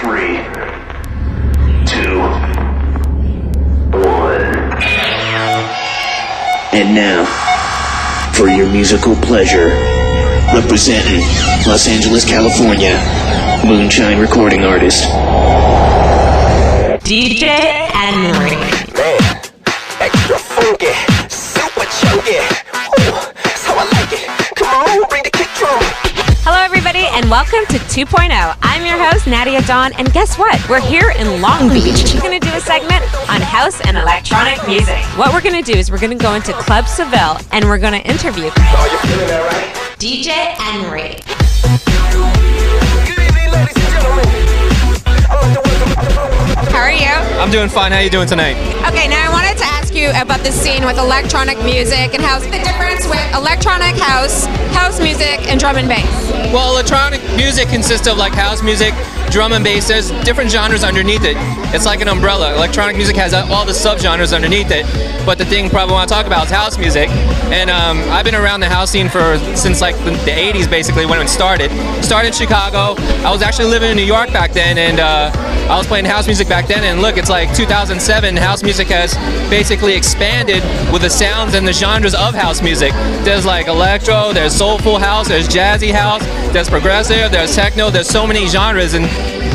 3, 2, 1. And now, for your musical pleasure, representing Los Angeles, California, Moonshine recording artist, DJ Enrie. Man, extra funky, super chunky. Ooh, that's how I like it. Come on, bring the kick drum. Hello, everybody, and welcome to 2.0. I'm your host, Nadia Dawn, and guess what? We're here in Long Beach. We're going to do a segment on house and electronic music. What we're going to do is we're going to go into Club Seville, and we're going to interview Are you feeling that right? DJ Enrie. Good evening, ladies and gentlemen. I'd like to welcome. How are you? I'm doing fine. How are you doing tonight? Okay, now I wanted to ask you about the scene with electronic music and how's the difference with electronic house music, and drum and bass. Well, electronic music consists of like house music, drum and bass. There's different genres underneath it. It's like an umbrella. Electronic music has all the subgenres underneath it. But the thing probably want to talk about is house music. And I've been around the house scene since like the 80s basically when it started. Started in Chicago. I was actually living in New York back then, and I was playing house music back then, and look, it's like 2007. House music has basically expanded with the sounds and the genres of house music. There's like electro, there's soulful house, there's jazzy house, there's progressive, there's techno, there's so many genres, and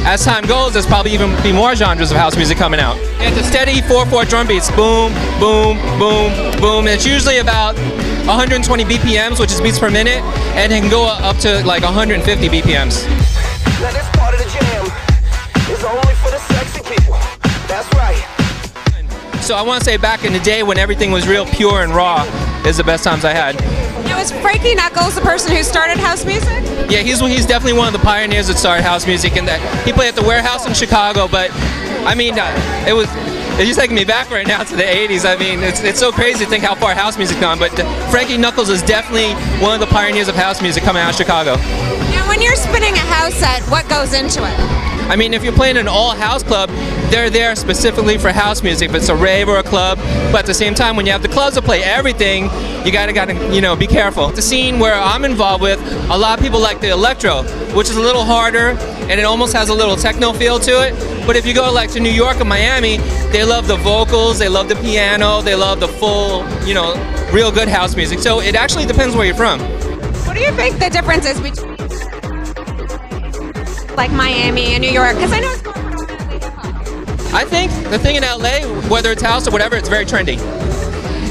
as time goes, there's probably even be more genres of house music coming out. It's a steady 4/4 drum beats, boom, boom, boom, boom, and it's usually about 120 BPMs, which is beats per minute, and it can go up to like 150 BPMs. Now this part of the jam is only for the sexy people. That's right. So I want to say back in the day when everything was real pure and raw is the best times I had. Now, was Frankie Knuckles the person who started house music? Yeah, he's definitely one of the pioneers that started house music, and that he played at the Warehouse in Chicago. But I mean, it's just taking me back right now to the 80s. I mean, it's so crazy to think how far house music's gone. But Frankie Knuckles is definitely one of the pioneers of house music coming out of Chicago. Now, when you're spinning a house set, what goes into it? I mean, if you're playing an all-house club, they're there specifically for house music. If it's a rave or a club, but at the same time, when you have the clubs that play everything, you gotta be careful. The scene where I'm involved with, a lot of people like the electro, which is a little harder, and it almost has a little techno feel to it. But if you go like to New York or Miami, they love the vocals, they love the piano, they love the full, real good house music. So it actually depends where you're from. What do you think the difference is between like Miami and New York? Because I know it's predominantly hip-hop. I think the thing in LA, whether it's house or whatever, it's very trendy.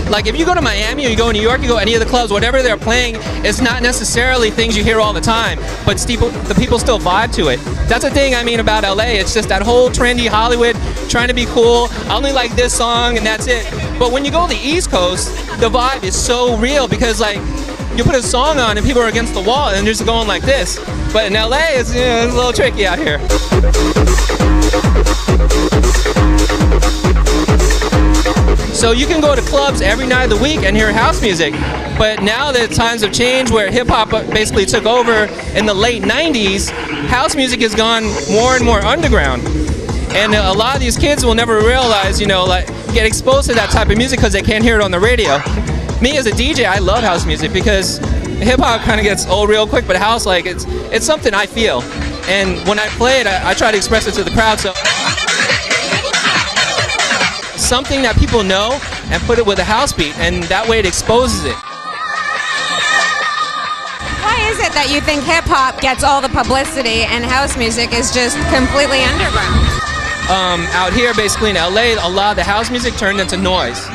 Like if you go to Miami or you go to New York, you go to any of the clubs, whatever they're playing, it's not necessarily things you hear all the time, but the people still vibe to it. That's the thing I mean about LA. It's just that whole trendy Hollywood, trying to be cool. I only like this song and that's it. But when you go to the East Coast, the vibe is so real because like you put a song on and people are against the wall and they're just going like this. But in LA, it's a little tricky out here. So you can go to clubs every night of the week and hear house music. But now that times have changed where hip-hop basically took over in the late 90s, house music has gone more and more underground. And a lot of these kids will never realize, get exposed to that type of music because they can't hear it on the radio. Me as a DJ, I love house music because hip-hop kind of gets old real quick, but house, it's something I feel. And when I play it, I try to express it to the crowd. So something that people know and put it with a house beat, and that way it exposes it. Why is it that you think hip-hop gets all the publicity and house music is just completely underground? Out here, basically in LA, a lot of the house music turned into noise,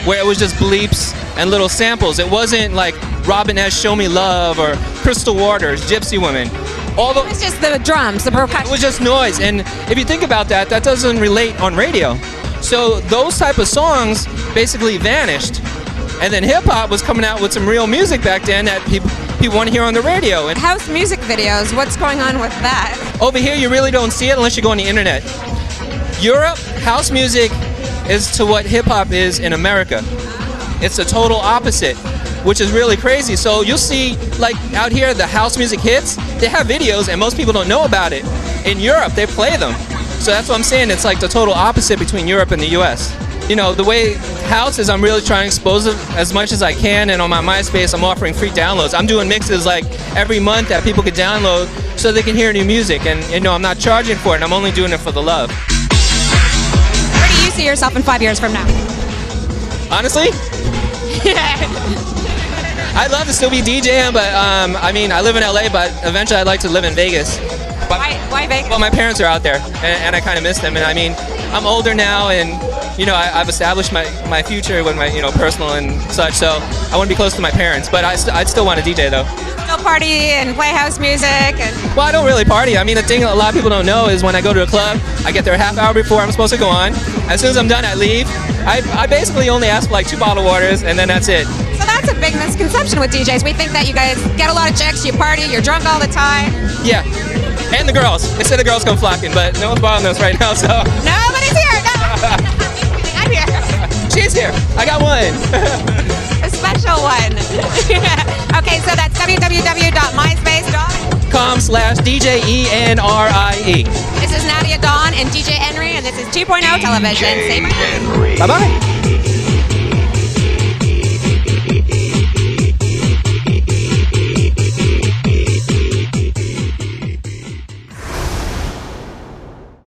where it was just bleeps and little samples. It wasn't like Robin S. Show Me Love or Crystal Waters, Gypsy Women. It was just the drums, the percussion. It was just noise, and if you think about that, that doesn't relate on radio. So those type of songs basically vanished, and then hip-hop was coming out with some real music back then that people want to hear on the radio. And house music videos, what's going on with that? Over here, you really don't see it unless you go on the internet. Europe, house music is to what hip-hop is in America. It's the total opposite, which is really crazy. So you'll see, like out here, the house music hits, they have videos and most people don't know about it. In Europe, they play them. So that's what I'm saying, it's like the total opposite between Europe and the US. you know, the way house is, I'm really trying to expose it as much as I can, and on my MySpace, I'm offering free downloads. I'm doing mixes like every month that people could download so they can hear new music, and you know, I'm not charging for it, and I'm only doing it for the love. Where do you see yourself in 5 years from now? Honestly, I'd love to still be DJing, but I mean, I live in LA, but eventually I'd like to live in Vegas. But, Why Vegas? well, my parents are out there, and I kind of miss them, and I mean, I'm older now, and you know, I've established my future with my, you know, personal and such, so I want to be close to my parents, but I'd still want to DJ though. Still party and play house music and... Well, I don't really party. I mean, the thing a lot of people don't know is when I go to a club, I get there a half hour before I'm supposed to go on. As soon as I'm done, I leave. I basically only ask for like 2 bottled waters, and then that's it. So that's a big misconception with DJs. We think that you guys get a lot of chicks, you party, you're drunk all the time. Yeah, and the girls. They say the girls come flocking, but no one's bothering us right now, so. Nobody's here, no! I'm here. She's here. I got one. A special one. Okay, so that's www.myspace.com/DJ Enrie. This is Nadia Dawn and DJ Enrie, and this is 2.0 Television. Say bye. Bye-bye.